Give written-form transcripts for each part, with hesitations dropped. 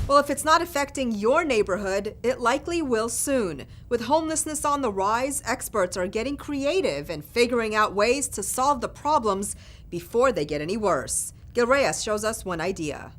Well, if it's not affecting your neighborhood, it likely will soon. With homelessness on the rise, experts are getting creative and figuring out ways to solve the problems before they get any worse. Gil Reyes shows us one idea.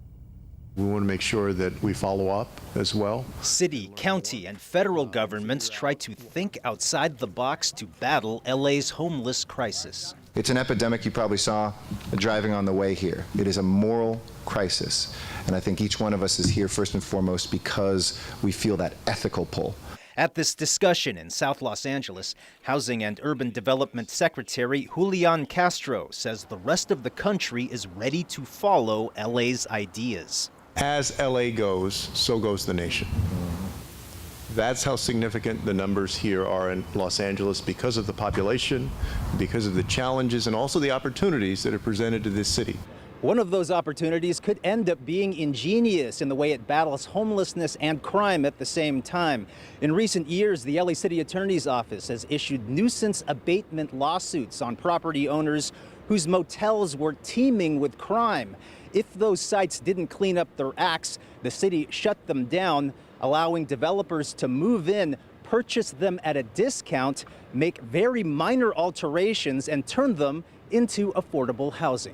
We want to make sure that we follow up as well. City, county, and federal governments try to think outside the box to battle LA's homeless crisis. It's an epidemic you probably saw driving on the way here. It is a moral crisis. And I think each one of us is here first and foremost because we feel that ethical pull. At this discussion in South Los Angeles, Housing and Urban Development Secretary Julian Castro says the rest of the country is ready to follow LA's ideas. As LA goes, so goes the nation. That's how significant the numbers here are in Los Angeles because of the population, because of the challenges, and also the opportunities that are presented to this city. One of those opportunities could end up being ingenious in the way it battles homelessness and crime at the same time. In recent years, the LA City Attorney's Office has issued nuisance abatement lawsuits on property owners whose motels were teeming with crime. If those sites didn't clean up their acts, the city shut them down, allowing developers to move in, purchase them at a discount, make very minor alterations, and turn them into affordable housing.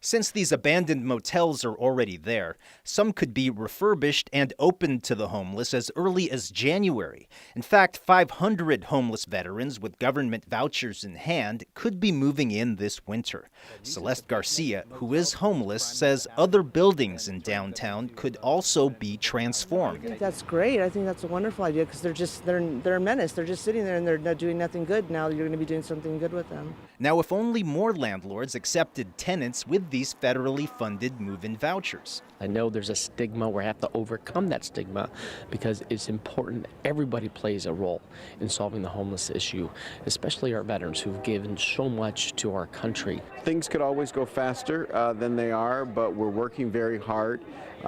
Since these abandoned motels are already there, some could be refurbished and opened to the homeless as early as January. In fact, 500 homeless veterans with government vouchers in hand could be moving in this winter. Celeste Garcia, who is homeless, says other buildings in downtown could also be transformed. I think that's great. I think that's a wonderful idea because they're a menace. They're just sitting there and they're not doing nothing good. Now you're going to be doing something good with them. Now, if only more landlords accepted tenants with these federally funded move-in vouchers. I know there's a stigma. We have to overcome that stigma because it's important everybody plays a role in solving the homeless issue, especially our veterans who've given so much to our country. Things could always go faster than they are, but we're working very hard.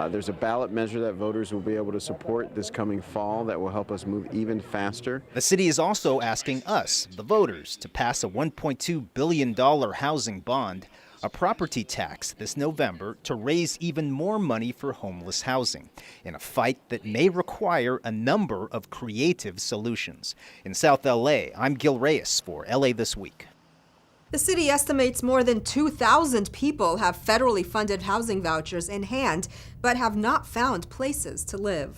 There's a ballot measure that voters will be able to support this coming fall that will help us move even faster. The city is also asking us, the voters, to pass a $1.2 billion housing bond, a property tax this November to raise even more money for homeless housing, in a fight that may require a number of creative solutions. In South LA, I'm Gil Reyes for LA This Week. The city estimates more than 2,000 people have federally funded housing vouchers in hand, but have not found places to live.